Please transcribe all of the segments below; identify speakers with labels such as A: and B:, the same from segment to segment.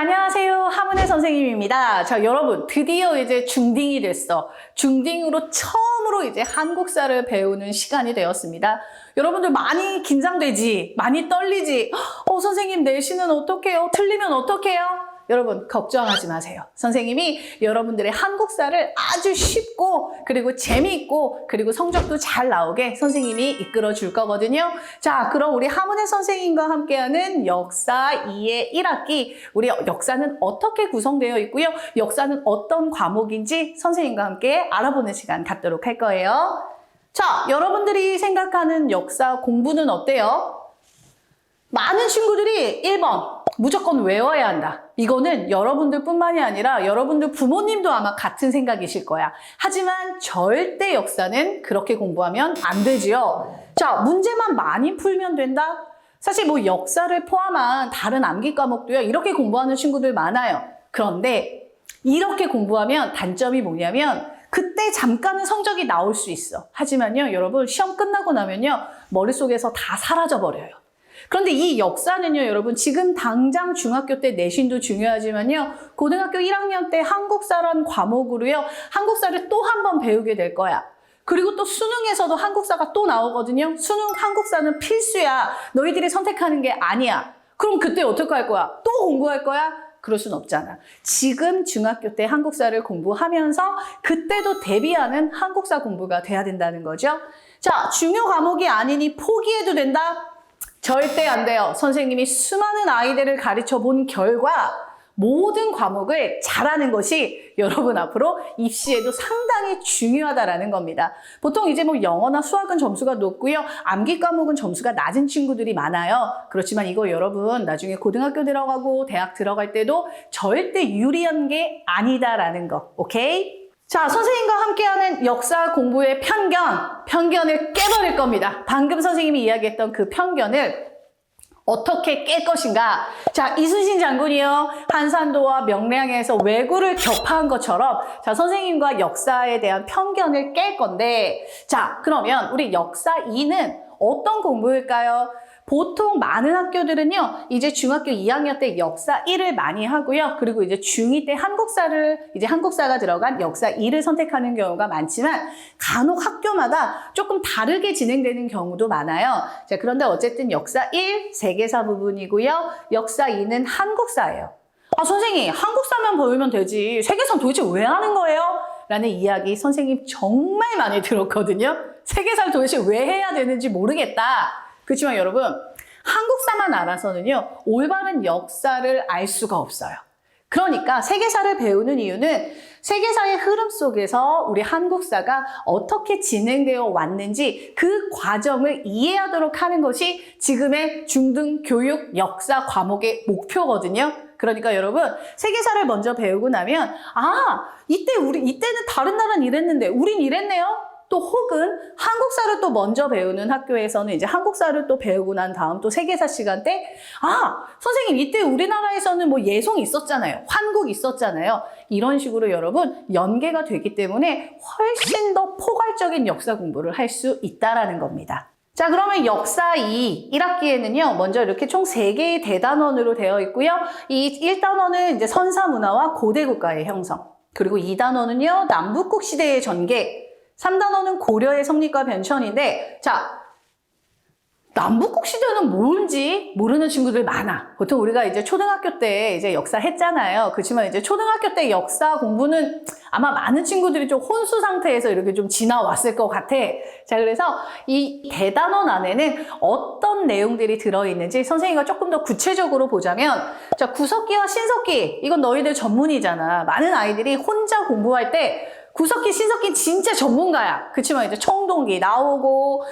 A: 안녕하세요. 하문혜 선생님입니다. 자, 여러분, 드디어 이제 중딩이 됐어. 중딩으로 처음으로 이제 한국사를 배우는 시간이 되었습니다. 여러분들 많이 긴장되지? 많이 떨리지? 선생님 내신은 어떡해요? 틀리면 어떡해요? 여러분 걱정하지 마세요. 선생님이 여러분들의 한국사를 아주 쉽고 그리고 재미있고 그리고 성적도 잘 나오게 선생님이 이끌어 줄 거거든요. 자, 그럼 우리 하문혜 선생님과 함께하는 역사 2의 1학기, 우리 역사는 어떻게 구성되어 있고요. 역사는 어떤 과목인지 선생님과 함께 알아보는 시간 갖도록 할 거예요. 자, 여러분들이 생각하는 역사 공부는 어때요? 많은 친구들이 1번 무조건 외워야 한다. 이거는 여러분들 뿐만이 아니라 여러분들 부모님도 아마 같은 생각이실 거야. 하지만 절대 역사는 그렇게 공부하면 안 되지요. 자, 문제만 많이 풀면 된다? 사실 뭐 역사를 포함한 다른 암기 과목도요, 이렇게 공부하는 친구들 많아요. 그런데 이렇게 공부하면 단점이 뭐냐면 그때 잠깐은 성적이 나올 수 있어. 하지만요, 여러분 시험 끝나고 나면요, 머릿속에서 다 사라져 버려요. 그런데 이 역사는요, 여러분 지금 당장 중학교 때 내신도 중요하지만요, 고등학교 1학년 때 한국사라는 과목으로요, 한국사를 또 한 번 배우게 될 거야. 그리고 또 수능에서도 한국사가 또 나오거든요. 수능 한국사는 필수야. 너희들이 선택하는 게 아니야. 그럼 그때 어떻게 할 거야? 또 공부할 거야? 그럴 순 없잖아. 지금 중학교 때 한국사를 공부하면서 그때도 대비하는 한국사 공부가 돼야 된다는 거죠. 자, 중요 과목이 아니니 포기해도 된다? 절대 안 돼요. 선생님이 수많은 아이들을 가르쳐 본 결과 모든 과목을 잘하는 것이 여러분 앞으로 입시에도 상당히 중요하다라는 겁니다. 보통 이제 뭐 영어나 수학은 점수가 높고요, 암기 과목은 점수가 낮은 친구들이 많아요. 그렇지만 이거 여러분 나중에 고등학교 들어가고 대학 들어갈 때도 절대 유리한 게 아니다라는 거. 오케이? 자, 선생님과 함께하는 역사 공부의 편견을 깨버릴 겁니다. 방금 선생님이 이야기했던 그 편견을 어떻게 깰 것인가? 자, 이순신 장군이요, 한산도와 명량에서 왜구를 격파한 것처럼, 자, 선생님과 역사에 대한 편견을 깰 건데, 자, 그러면 우리 역사 2는 어떤 공부일까요? 보통 많은 학교들은요, 이제 중학교 2학년 때 역사 1을 많이 하고요. 그리고 이제 중2 때 한국사가 들어간 역사 2를 선택하는 경우가 많지만, 간혹 학교마다 조금 다르게 진행되는 경우도 많아요. 자, 그런데 어쨌든 역사 1, 세계사 부분이고요. 역사 2는 한국사예요. 아, 선생님, 한국사만 배우면 되지. 세계사는 도대체 왜 하는 거예요? 라는 이야기 선생님 정말 많이 들었거든요. 세계사를 도대체 왜 해야 되는지 모르겠다. 그렇지만 여러분, 한국사만 알아서는요, 올바른 역사를 알 수가 없어요. 그러니까 세계사를 배우는 이유는 세계사의 흐름 속에서 우리 한국사가 어떻게 진행되어 왔는지 그 과정을 이해하도록 하는 것이 지금의 중등 교육 역사 과목의 목표거든요. 그러니까 여러분, 세계사를 먼저 배우고 나면, 이때는 다른 나라는 이랬는데 우린 이랬네요? 또 혹은 한국사를 또 먼저 배우는 학교에서는 이제 한국사를 또 배우고 난 다음 또 세계사 시간 때, 선생님 이때 우리나라에서는 뭐 예송 있었잖아요. 환국 있었잖아요. 이런 식으로 여러분 연계가 되기 때문에 훨씬 더 포괄적인 역사 공부를 할 수 있다라는 겁니다. 자, 그러면 역사 2, 1학기에는요, 먼저 이렇게 총 3개의 대단원으로 되어 있고요. 이 1단원은 이제 선사문화와 고대국가의 형성. 그리고 2단원은요, 남북국 시대의 전개. 3단원은 고려의 성립과 변천인데, 자, 남북국 시대는 뭔지 모르는 친구들 많아. 보통 우리가 이제 초등학교 때 이제 역사 했잖아요. 그렇지만 이제 초등학교 때 역사 공부는 아마 많은 친구들이 좀 혼수 상태에서 이렇게 좀 지나왔을 것 같아. 자, 그래서 이 대단원 안에는 어떤 내용들이 들어있는지 선생님과 조금 더 구체적으로 보자면, 자, 구석기와 신석기, 이건 너희들 전문이잖아. 많은 아이들이 혼자 공부할 때 구석기, 신석기 진짜 전문가야. 그렇지만 이제 청동기 나오고,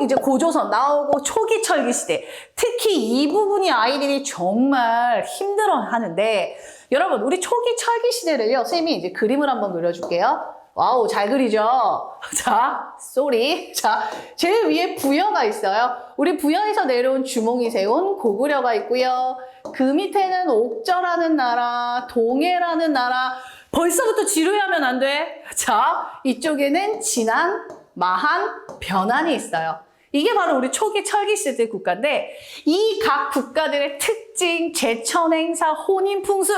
A: 이제 고조선 나오고, 초기 철기 시대. 특히 이 부분이 아이들이 정말 힘들어 하는데, 여러분, 우리 초기 철기 시대를요, 선생님이 이제 그림을 한번 그려줄게요. 와우, 잘 그리죠? 자, 쏘리. 자, 제일 위에 부여가 있어요. 우리 부여에서 내려온 주몽이 세운 고구려가 있고요. 그 밑에는 옥저라는 나라, 동해라는 나라. 벌써부터 지루해하면 안 돼. 자, 이쪽에는 진안, 마한, 변안이 있어요. 이게 바로 우리 초기 철기 시대 국가인데 이 각 국가들의 특징, 제천 행사, 혼인 풍습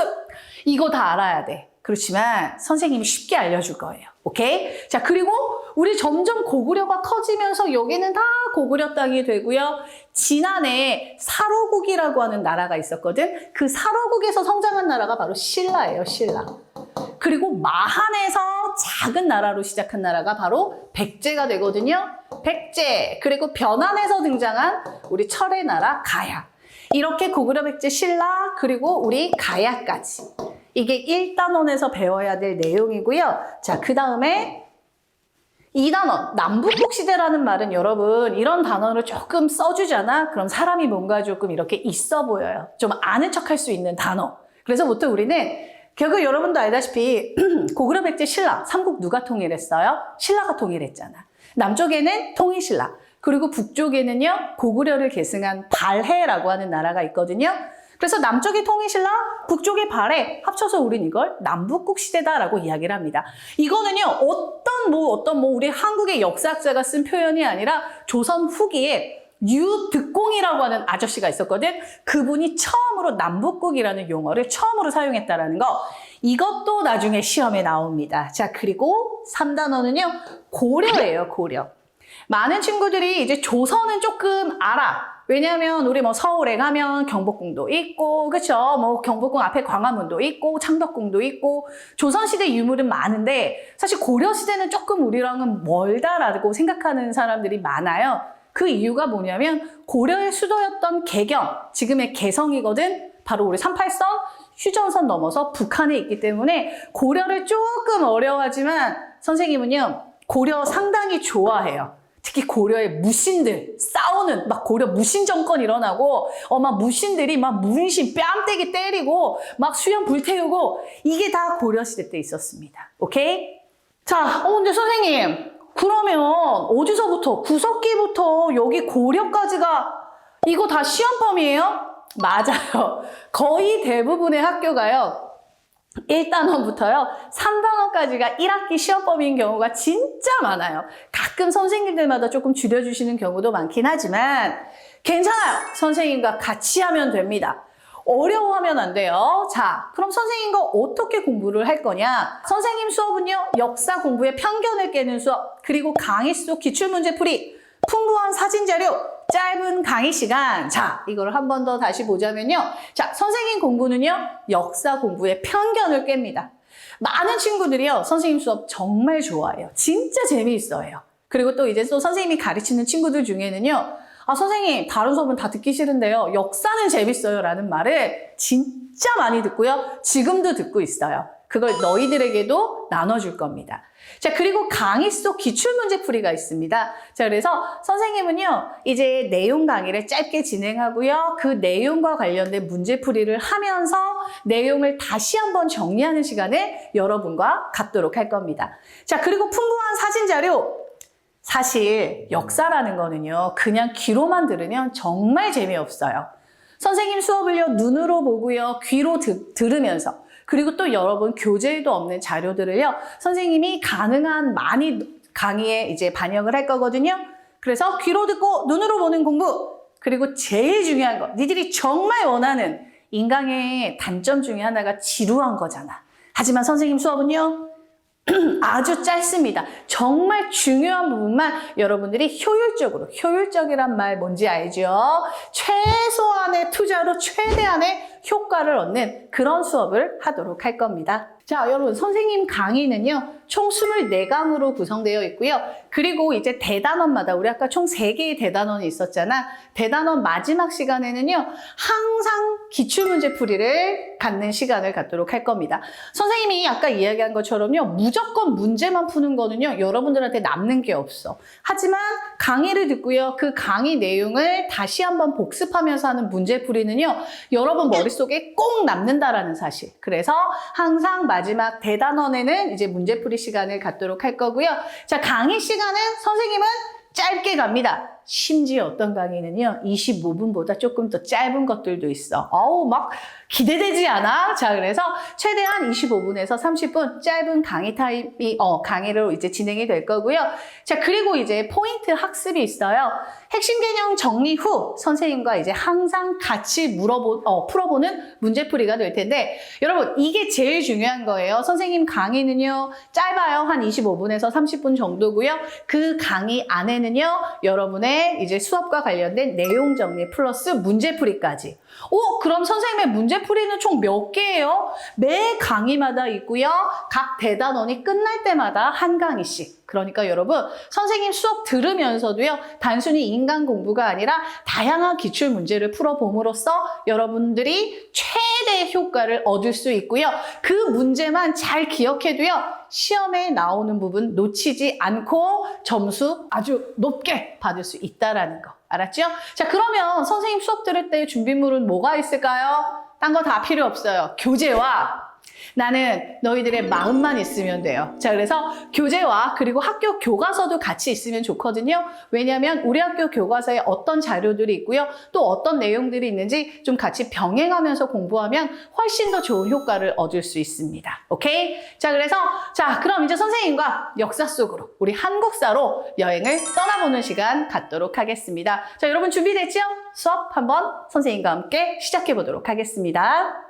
A: 이거 다 알아야 돼. 그렇지만 선생님이 쉽게 알려줄 거예요. 오케이? 자, 그리고 우리 점점 고구려가 커지면서 여기는 다 고구려 땅이 되고요. 지난해 사로국이라고 하는 나라가 있었거든. 그 사로국에서 성장한 나라가 바로 신라예요, 신라. 그리고 마한에서 작은 나라로 시작한 나라가 바로 백제가 되거든요. 백제. 그리고 변한에서 등장한 우리 철의 나라 가야. 이렇게 고구려, 백제, 신라, 그리고 우리 가야까지. 이게 1단원에서 배워야 될 내용이고요. 자, 그 다음에 2단원, 남북국 시대라는 말은 여러분 이런 단어를 조금 써주잖아? 그럼 사람이 뭔가 조금 이렇게 있어 보여요. 좀 아는 척할 수 있는 단어. 그래서 보통 우리는 결국 여러분도 알다시피 고구려, 백제, 신라, 삼국 누가 통일했어요? 신라가 통일했잖아. 남쪽에는 통일신라, 그리고 북쪽에는요 고구려를 계승한 발해라고 하는 나라가 있거든요. 그래서 남쪽이 통일신라, 북쪽이 발해, 합쳐서 우린 이걸 남북국 시대다라고 이야기를 합니다. 이거는요 어떤 우리 한국의 역사학자가 쓴 표현이 아니라 조선 후기에 유득공이라고 하는 아저씨가 있었거든. 그분이 처음으로 남북국이라는 용어를 처음으로 사용했다라는 거. 이것도 나중에 시험에 나옵니다. 자, 그리고 3단원은요 고려예요, 고려. 많은 친구들이 이제 조선은 조금 알아. 왜냐하면 우리 뭐 서울에 가면 경복궁도 있고, 그쵸? 뭐 경복궁 앞에 광화문도 있고, 창덕궁도 있고, 조선시대 유물은 많은데, 사실 고려시대는 조금 우리랑은 멀다라고 생각하는 사람들이 많아요. 그 이유가 뭐냐면, 고려의 수도였던 개경, 지금의 개성이거든? 바로 우리 38선, 휴전선 넘어서 북한에 있기 때문에, 고려를 조금 어려워하지만, 선생님은요, 고려 상당히 좋아해요. 특히 고려의 무신들 싸우는 막 고려 무신 정권 일어나고 막 무신들이 막 문신 뺨때기 때리고 막 수염 불태우고 이게 다 고려 시대 때 있었습니다. 오케이? 자, 근데 선생님 그러면 어디서부터 구석기부터 여기 고려까지가 이거 다 시험범위예요? 맞아요. 거의 대부분의 학교가요. 1단원부터요 3단원까지가 1학기 시험범위인 경우가 진짜 많아요. 가끔 선생님들마다 조금 줄여주시는 경우도 많긴 하지만 괜찮아요. 선생님과 같이 하면 됩니다. 어려워하면 안 돼요. 자, 그럼 선생님과 어떻게 공부를 할 거냐? 선생님 수업은요 역사 공부의 편견을 깨는 수업, 그리고 강의 속 기출문제풀이, 풍부한 사진자료, 짧은 강의 시간. 자, 이걸 한 번 더 다시 보자면요. 자, 선생님 공부는요, 역사 공부의 편견을 깹니다. 많은 친구들이요, 선생님 수업 정말 좋아해요. 진짜 재미있어요. 그리고 또 이제 또 선생님이 가르치는 친구들 중에는요, 아, 선생님, 다른 수업은 다 듣기 싫은데요, 역사는 재밌어요. 라는 말을 진짜 많이 듣고요, 지금도 듣고 있어요. 그걸 너희들에게도 나눠줄 겁니다. 자, 그리고 강의 속 기출문제풀이가 있습니다. 자, 그래서 선생님은요, 이제 내용 강의를 짧게 진행하고요, 그 내용과 관련된 문제풀이를 하면서 내용을 다시 한번 정리하는 시간을 여러분과 갖도록 할 겁니다. 자, 그리고 풍부한 사진자료. 사실 역사라는 거는요, 그냥 귀로만 들으면 정말 재미없어요. 선생님 수업을요, 눈으로 보고요, 귀로 들으면서, 그리고 또 여러분 교재에도 없는 자료들을요, 선생님이 가능한 많이 강의에 이제 반영을 할 거거든요. 그래서 귀로 듣고 눈으로 보는 공부, 그리고 제일 중요한 거, 니들이 정말 원하는 인강의 단점 중에 하나가 지루한 거잖아. 하지만 선생님 수업은요, 아주 짧습니다. 정말 중요한 부분만 여러분들이 효율적이란 말 뭔지 알죠? 최소한의 투자로 최대한의 효과를 얻는 그런 수업을 하도록 할 겁니다. 자, 여러분, 선생님 강의는요, 총 24강으로 구성되어 있고요. 그리고 이제 대단원마다, 우리 아까 총 3개의 대단원이 있었잖아. 대단원 마지막 시간에는요, 항상 기출문제풀이를 갖는 시간을 갖도록 할 겁니다. 선생님이 아까 이야기한 것처럼요, 무조건 문제만 푸는 거는요, 여러분들한테 남는 게 없어. 하지만 강의를 듣고요, 그 강의 내용을 다시 한번 복습하면서 하는 문제풀이는요, 여러분 머릿속에 꼭 남는다라는 사실. 그래서 항상 마지막 대단원에는 이제 문제풀이 시간을 갖도록 할 거고요. 자, 강의 시간은 선생님은 짧게 갑니다. 심지어 어떤 강의는요, 25분보다 조금 더 짧은 것들도 있어. 어우, 막 기대되지 않아? 자, 그래서 최대한 25분에서 30분 짧은 강의 강의로 이제 진행이 될 거고요. 자, 그리고 이제 포인트 학습이 있어요. 핵심 개념 정리 후 선생님과 이제 항상 같이 풀어보는 문제풀이가 될 텐데, 여러분, 이게 제일 중요한 거예요. 선생님 강의는요, 짧아요. 한 25분에서 30분 정도고요. 그 강의 안에는요, 여러분의 이제 수업과 관련된 내용 정리 플러스 문제풀이까지. 그럼 선생님의 문제풀이는 총 몇 개예요? 매 강의마다 있고요. 각 대단원이 끝날 때마다 한 강의씩. 그러니까 여러분, 선생님 수업 들으면서도요, 단순히 인간 공부가 아니라 다양한 기출 문제를 풀어봄으로써 여러분들이 최대의 효과를 얻을 수 있고요. 그 문제만 잘 기억해도요, 시험에 나오는 부분 놓치지 않고 점수 아주 높게 받을 수 있다라는 거. 알았죠? 자, 그러면 선생님 수업 들을 때 준비물은 뭐가 있을까요? 딴 거 다 필요 없어요. 교재와 나는 너희들의 마음만 있으면 돼요. 자, 그래서 교재와 그리고 학교 교과서도 같이 있으면 좋거든요. 왜냐하면 우리 학교 교과서에 어떤 자료들이 있고요. 또 어떤 내용들이 있는지 좀 같이 병행하면서 공부하면 훨씬 더 좋은 효과를 얻을 수 있습니다. 오케이? 자, 그래서 그럼 이제 선생님과 역사 속으로 우리 한국사로 여행을 떠나보는 시간 갖도록 하겠습니다. 자, 여러분 준비됐죠? 수업 한번 선생님과 함께 시작해 보도록 하겠습니다.